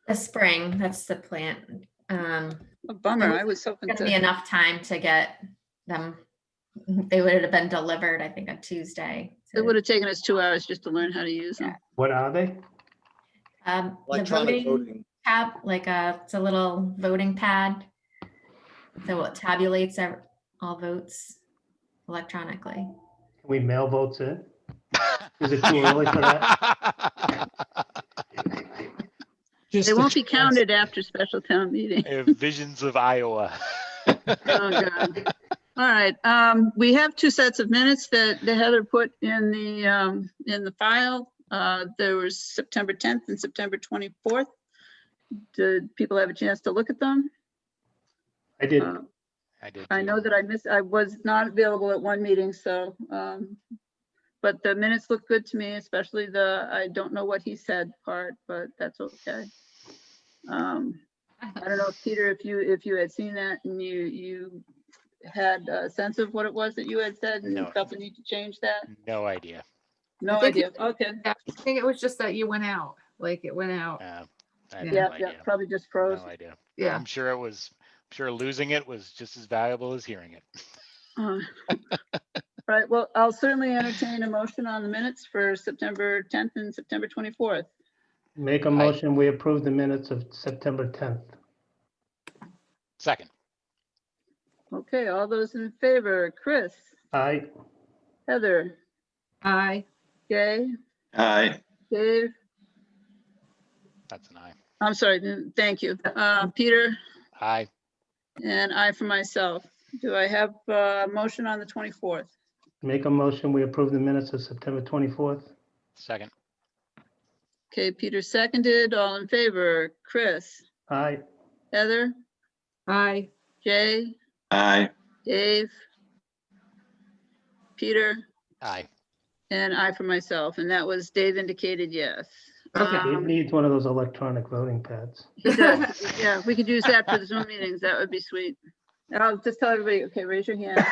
The spring, that's the plan. A bummer. I was hoping Gonna be to, enough time to get them. They would have been delivered, I think, on Tuesday. it would have taken us 2 hours just to learn how to use them. What are they? The Electronic voting voting. tab, it's a little voting pad. So it tabulates all votes electronically. Can we mail votes in? Is it too early for that? Just They a won't be chance- counted after special town meeting. I have visions of Iowa. Oh, God. All right, we have 2 sets of minutes that Heather put in the file. There was September 10th and September 24th. Did people have a chance to look at them? I did. I did. I too. know that I was not available at one meeting, so, but the minutes look good to me, especially I don't know what he said part, but that's okay. I don't know, Peter, if you had seen that and you had a sense of what it was that you had said and No. felt the need to change that? No idea. No I think idea. Okay. I think it was just that you went out, like it went out. I have Yeah, no yeah, idea. probably just froze. No idea. Yeah. I'm sure losing it was just as valuable as hearing it. Right, well, I'll certainly entertain a motion on the minutes for September 10th and September 24th. Make a motion, we approve the minutes of September 10th. Second. Okay, all those in favor, Chris, Aye. Heather, Aye. Jay, Aye. Dave, That's an aye. I'm sorry, thank you. Peter, Aye. and I for myself. Do I have a motion on the 24th? Make a motion, we approve the minutes of September 24th. Second. Okay, Peter seconded, all in favor, Chris, Aye. Heather, Aye. Jay, Aye. Dave, Peter, Aye. and I for myself, and that was Dave indicated yes. Okay. It needs one of those electronic voting pads. He does. Yeah, if we could use that for the Zoom meetings, that would be sweet. I'll just tell everybody, okay, raise your hand.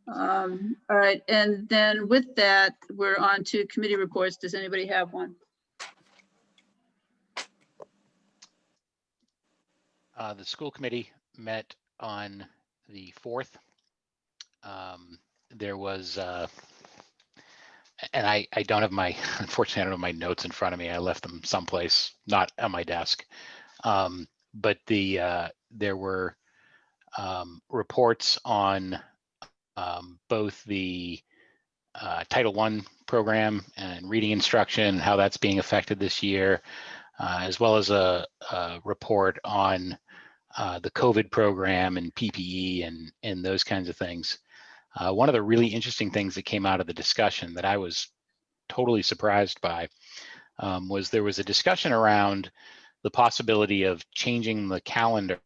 All right, and then with that, we're on to committee reports. Does anybody have one? The school committee met on the 4th. There was, and I don't have unfortunately, I don't have my notes in front of me. I left them someplace, not on my desk. But there were reports on both the Title I program and reading instruction, how that's being affected this year, as well as a report on the COVID program and PPE and those kinds of things. One of the really interesting things that came out of the discussion that I was totally surprised by was there was a discussion around the possibility of changing the calendar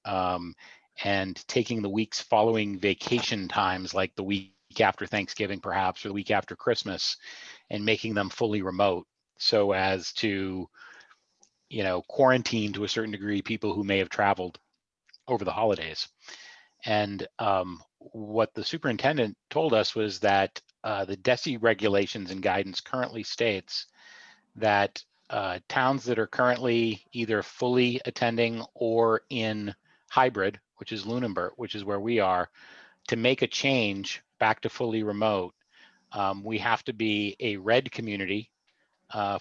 and taking the weeks following vacation times, like the week after Thanksgiving, perhaps, or the week after Christmas, and making them fully remote so as to, quarantine to a certain degree people who may have traveled over the holidays. And what the superintendent told us was that the DESE regulations and guidance currently states that towns that are currently either fully attending or in hybrid, which is Lunenburg, which is where we are, to make a change back to fully remote, we have to be a red community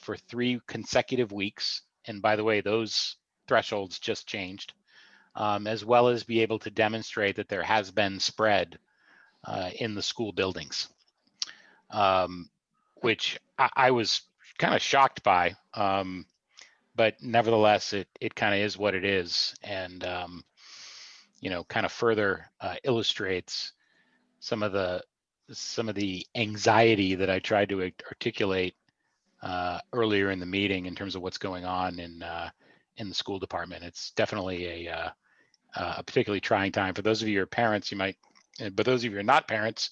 for 3 consecutive weeks. And by the way, those thresholds just changed, as well as be able to demonstrate that there has been spread in the school buildings, which I was kind of shocked by. But nevertheless, it kind of is what it is, and kind of further illustrates some of the anxiety that I tried to articulate earlier in the meeting in terms of what's going on in the school department. It's definitely a particularly trying time for those of you who are parents. But those of you who are not parents,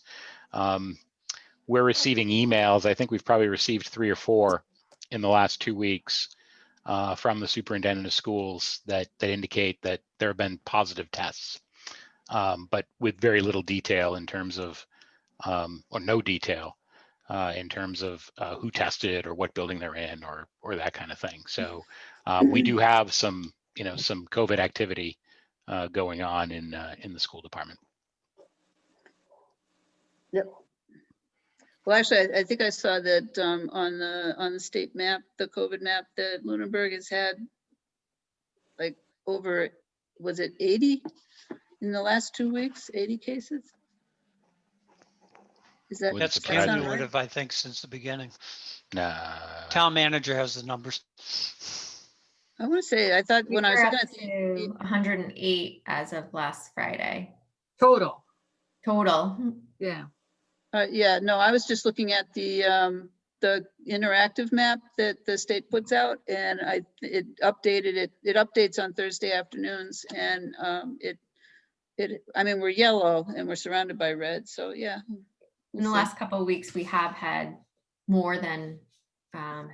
we're receiving emails. I think we've probably received 3 or 4 in the last 2 weeks from the superintendent of schools that indicate that there have been positive tests, but with very little detail in terms of, or no detail in terms of who tested or what building they're in or that kind of thing. So we do have some, some COVID activity going on in the school department. Yep. Well, actually, I think I saw that on the state map, the COVID map, that Lunenburg has had like over, was it 80 in the last 2 weeks, 80 cases? Is that, Wouldn't That's surprise me. cumulative, I think, since the beginning. Nah, Town manager has the numbers. I want to say, I thought We when I was were looking up at the, to 108 as of last Friday, Total, total. yeah. yeah, no, I was just looking at the interactive map that the state puts out, and it updated it. It updates on Thursday afternoons, and I mean, we're yellow and we're surrounded by red, so yeah. In the last couple of weeks, we have had more than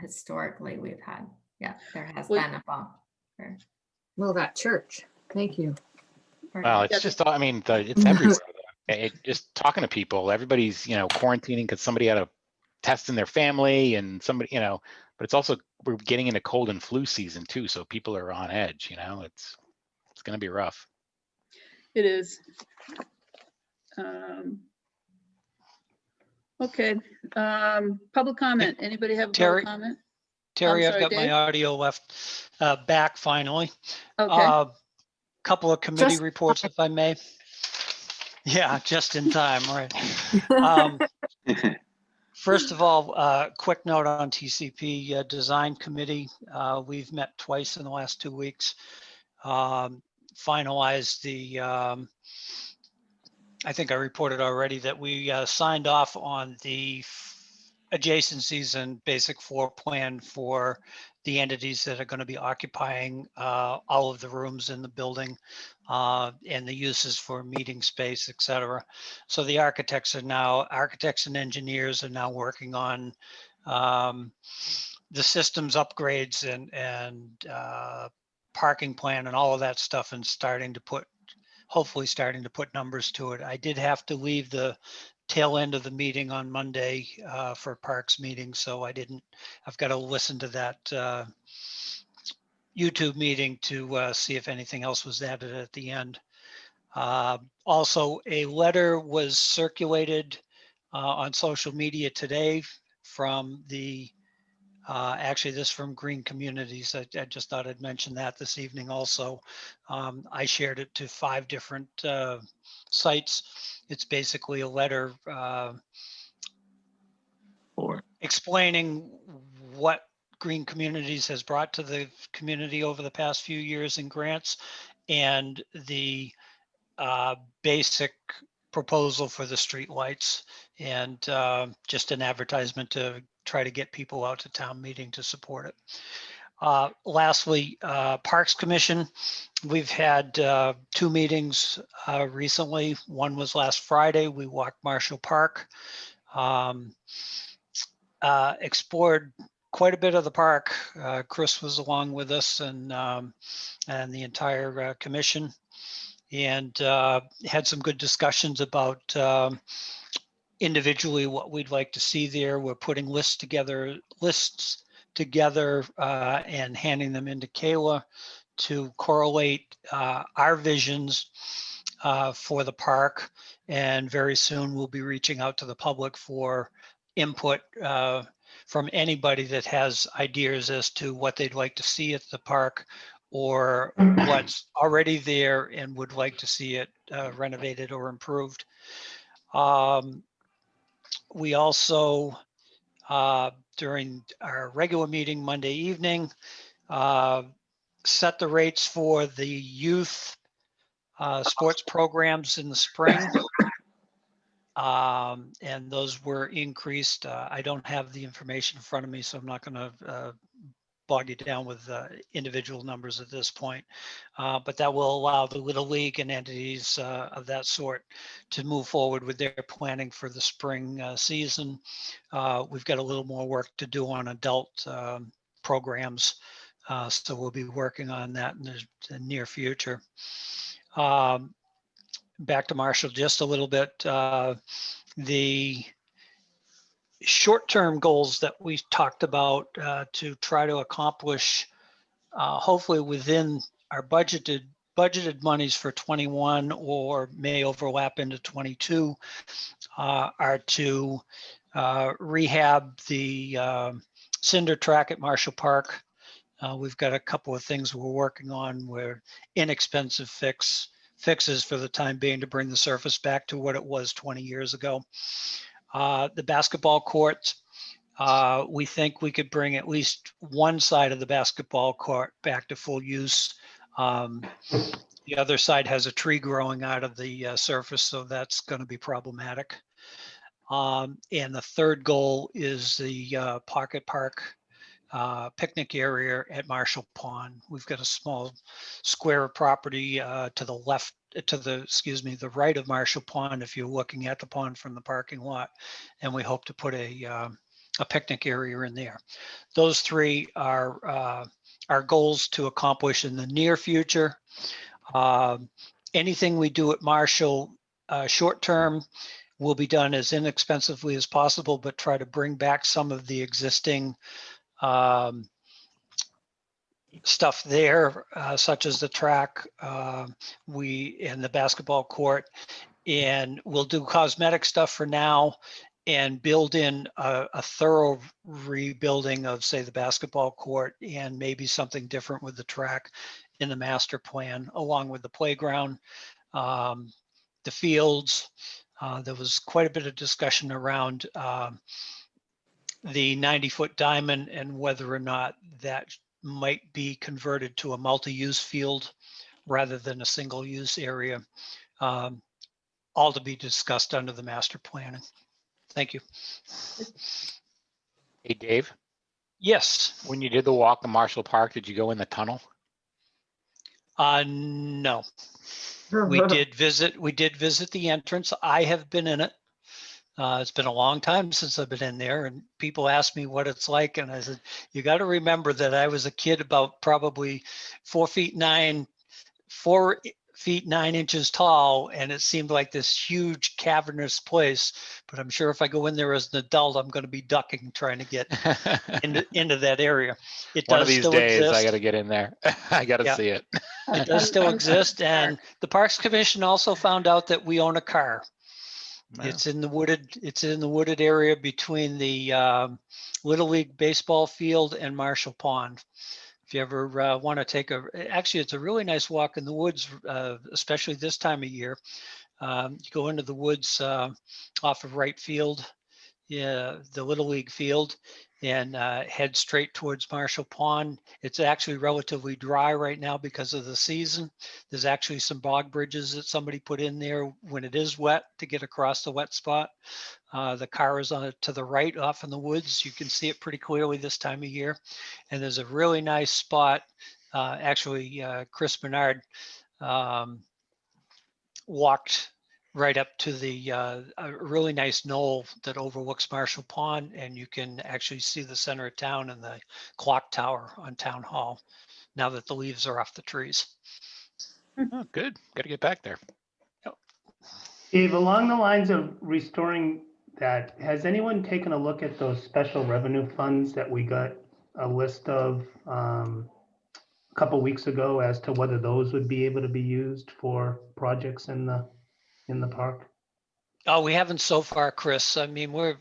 historically we've had. Yeah, there has Well, been a bump. for- Well, that church, thank you. for- well, it's Yeah, just, I mean, it's everywhere. Just talking to people, everybody's, quarantining because somebody had a test in their family and somebody, but it's also, we're getting into cold and flu season too. So people are on edge, it's going to be rough. It is. Okay, public comment. Anybody have a Terry? public comment? Terry, I've sorry, got my Dave? audio left back finally. Okay, Couple of committee Just- reports, if I may. Yeah, just in time, right. First of all, quick note on TCP Design Committee. We've met twice in the last 2 weeks. Finalized the, I think I reported already that we signed off on the adjacencies and basic floor plan for the entities that are going to be occupying all of the rooms in the building and the uses for meeting space, et cetera. So the architects and engineers are now working on the systems upgrades and parking plan and all of that stuff, and hopefully starting to put numbers to it. I did have to leave the tail end of the meeting on Monday for Parks meeting, so I've got to listen to that YouTube meeting to see if anything else was added at the end. Also, a letter was circulated on social media today from actually this from Green Communities. I just thought I'd mention that this evening also. I shared it to 5 different sites. It's basically a letter explaining what Green Communities has brought to the community over the past few years in grants and the basic proposal for the street lights, and just an advertisement to try to get people out to town meeting to support it. Lastly, Parks Commission. We've had 2 meetings recently. One was last Friday. We walked Marshall Park, explored quite a bit of the park. Chris was along with us and the entire commission, and had some good discussions about individually what we'd like to see there. We're putting lists together and handing them into Kayla to correlate our visions for the park. And very soon we'll be reaching out to the public for input from anybody that has ideas as to what they'd like to see at the park or what's already there and would like to see it renovated or improved. We also, during our regular meeting Monday evening, set the rates for the youth sports programs in the spring. And those were increased. I don't have the information in front of me, so I'm not going to bog you down with individual numbers at this point. But that will allow the Little League and entities of that sort to move forward with their planning for the spring season. We've got a little more work to do on adult programs So we'll be working on that in the near future. Back to Marshall just a little bit. The short-term goals that we talked about to try to accomplish, hopefully within our budgeted monies for 21 or may overlap into 22, are to rehab the cinder track at Marshall Park. We've got a couple of things we're working on where inexpensive fixes for the time being to bring the surface back to what it was 20 years ago. The basketball courts, we think we could bring at least one side of the basketball court back to full use. The other side has a tree growing out of the surface, so that's going to be problematic. And the third goal is the Pocket Park picnic area at Marshall Pond. We've got a small square of property to the left, the right of Marshall Pond, if you're looking at the pond from the parking lot, and we hope to put a picnic area in there. Those three are our goals to accomplish in the near future. Anything we do at Marshall short term will be done as inexpensively as possible, but try to bring back some of the existing stuff there, such as the track, and the basketball court, and we'll do cosmetic stuff for now and build in a thorough rebuilding of, say, the basketball court and maybe something different with the track in the master plan, along with the playground, the fields. There was quite a bit of discussion around the 90-foot diamond and whether or not that might be converted to a multi-use field rather than a single-use area, all to be discussed under the master planning. Thank you. Hey, Dave, Yes. when you did the walk in Marshall Park, did you go in the tunnel? No. We did visit the entrance. I have been in it. It's been a long time since I've been in there, and people ask me what it's like. And I said, you got to remember that I was a kid about probably 4 feet 9 inches tall. And it seemed like this huge cavernous place, but I'm sure if I go in there as an adult, I'm going to be ducking, trying to get into that area. It One does of these still days, exist. I got to get in there. I got to Yeah. see it. It does still exist. And the Parks Commission also found out that we own a car. Wow. It's in the wooded area between the Little League baseball field and Marshall Pond. If you ever want to take actually, it's a really nice walk in the woods, especially this time of year. You go into the woods off of right field, the Little League field, and head straight towards Marshall Pond. It's actually relatively dry right now because of the season. There's actually some bog bridges that somebody put in there when it is wet to get across the wet spot. The car is to the right off in the woods. You can see it pretty clearly this time of year. And there's a really nice spot. Actually, Chris Menard walked right up to the a really nice knoll that overlooks Marshall Pond, and you can actually see the center of town and the clock tower on Town Hall now that the leaves are off the trees. Oh, good. Got to get back there. Dave, along the lines of restoring that, has anyone taken a look at those special revenue funds that we got a list of a couple weeks ago as to whether those would be able to be used for projects in the park? Oh, we haven't so far, Chris. I mean, we're,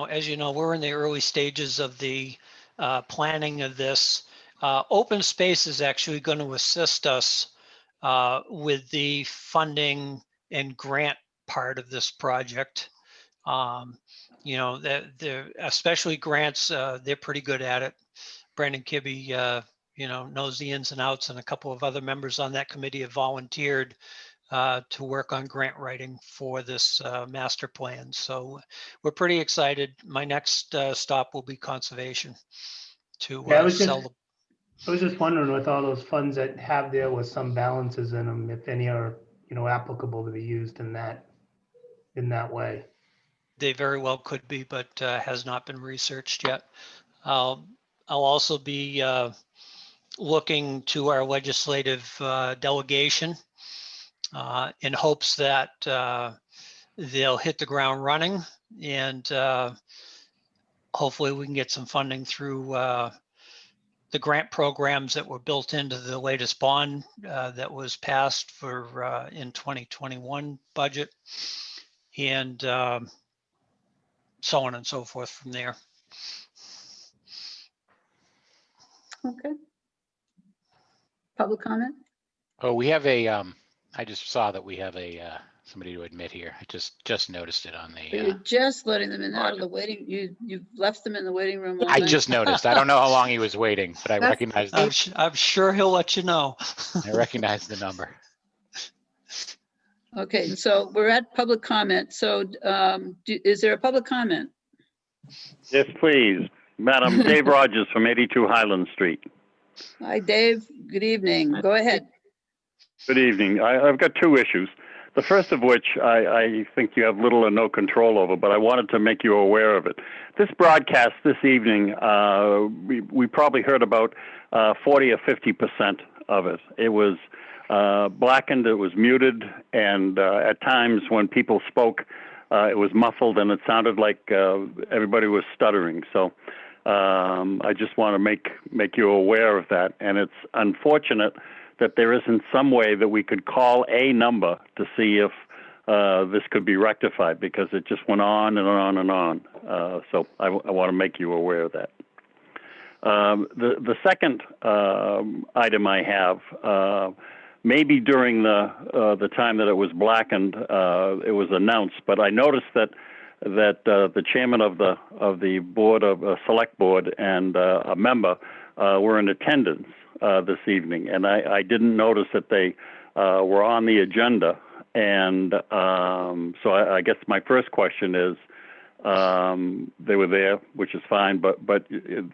as you know, we're in the early stages of the planning of this. Open Space is actually going to assist us with the funding and grant part of this project. Especially grants, they're pretty good at it. Brandon Kibbe, knows the ins and outs, and a couple of other members on that committee have volunteered to work on grant writing for this master plan. So we're pretty excited. My next stop will be conservation to sell. I was just wondering with all those funds that have there with some balances in them, if any are, applicable to be used in that way. They very well could be, but has not been researched yet. I'll also be looking to our legislative delegation in hopes that they'll hit the ground running, and hopefully we can get some funding through the grant programs that were built into the latest bond that was passed for in 2021 budget, and so on and so forth from there. Okay. Public comment? Oh, we have a, I just saw that we have a, somebody to admit here. I just noticed it on But the, you're just letting them in out of the waiting, you left them in the waiting room all I night. just noticed. I don't know how long he was waiting, but I That's- recognized, I'm sure he'll let you know. I recognized the number. Okay, so we're at public comment. So is there a public comment? Yes, please. Madam, Dave Rogers from 82 Highland Street. Hi, Dave. Good evening. Go ahead. Good evening. I've got two issues. The first of which I think you have little or no control over, but I wanted to make you aware of it. This broadcast this evening, we probably heard about 40 or 50% of it. It was blackened, it was muted, and at times when people spoke, it was muffled and it sounded like everybody was stuttering. So I just want to make you aware of that. And it's unfortunate that there isn't some way that we could call a number to see if this could be rectified, because it just went on and on and on. So I want to make you aware of that. The second item I have, maybe during the time that it was blackened, it was announced, but I noticed that the chairman of the board of select board and a member were in attendance this evening, and I didn't notice that they were on the agenda. And so I guess my first question is, they were there, which is fine, but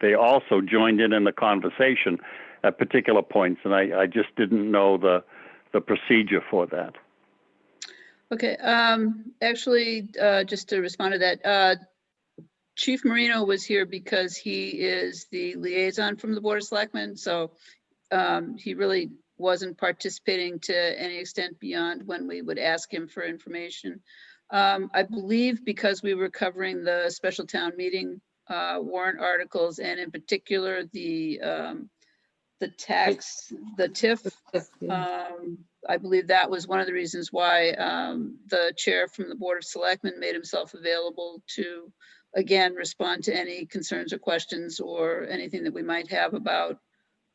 they also joined in the conversation at particular points, and I just didn't know the procedure for that. Okay, actually, just to respond to that, Chief Marino was here because he is the liaison from the Board of Selectmen, so he really wasn't participating to any extent beyond when we would ask him for information. I believe because we were covering the special town meeting warrant articles, and in particular the tax, the TIF, I believe that was one of the reasons why the chair from the Board of Selectmen made himself available to, again, respond to any concerns or questions or anything that we might have about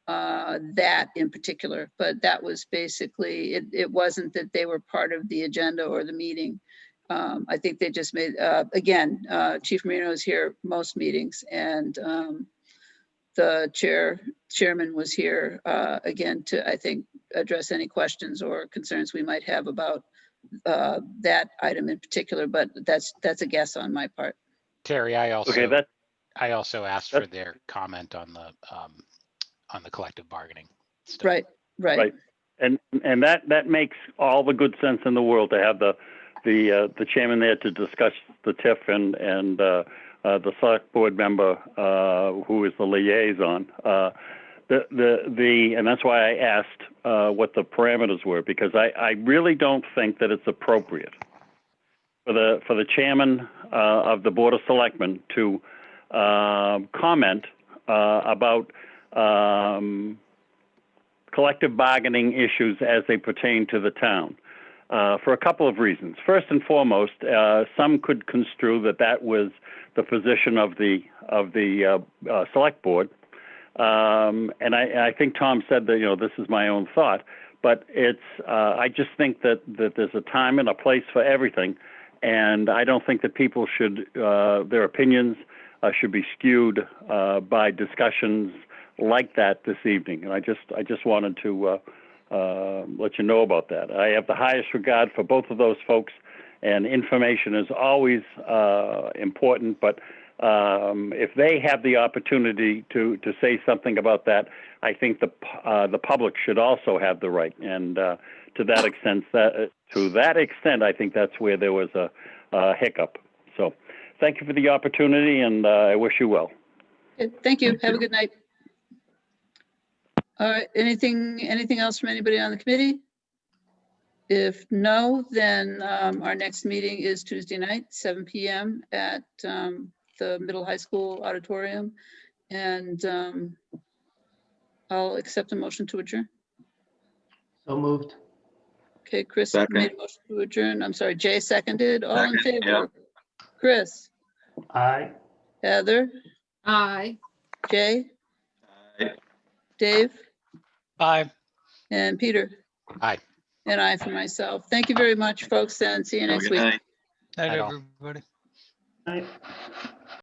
that in particular. But that was basically, it wasn't that they were part of the agenda or the meeting. I think they just made, again, Chief Marino is here most meetings, and the chairman was here again to, I think, address any questions or concerns we might have about that item in particular, but that's a guess on my part. Terry, I Okay, also asked for their comment on the collective bargaining stuff. Right. right. And that makes all the good sense in the world to have the chairman there to discuss the TIF and the select board member who is the liaison. And that's why I asked what the parameters were, because I really don't think that it's appropriate for the chairman of the Board of Selectmen to comment about collective bargaining issues as they pertain to the town, for a couple of reasons. First and foremost, some could construe that was the position of the select board. And I think Tom said that, this is my own thought, but it's, I just think that there's a time and a place for everything. And I don't think that people should, their opinions should be skewed by discussions like that this evening. And I just wanted to let you know about that. I have the highest regard for both of those folks, and information is always important, but if they have the opportunity to say something about that, I think the public should also have the right. And to that extent, I think that's where there was a hiccup. So, thank you for the opportunity, and I wish you well. Thank you. Have a good night. All right, anything else from anybody on the committee? If no, then our next meeting is Tuesday night, 7 PM at the middle high school auditorium. And I'll accept a motion to adjourn. So moved. Okay, Chris Second. made a motion to adjourn. I'm sorry, Jay seconded. All in Second, yeah. favor? Chris, Aye. Heather, Aye. Jay, Aye. Dave, Bye. and Peter. Aye. And I for myself. Thank you very much, folks, and see you Have a next good week. night. Night, Night all. everybody. Aye.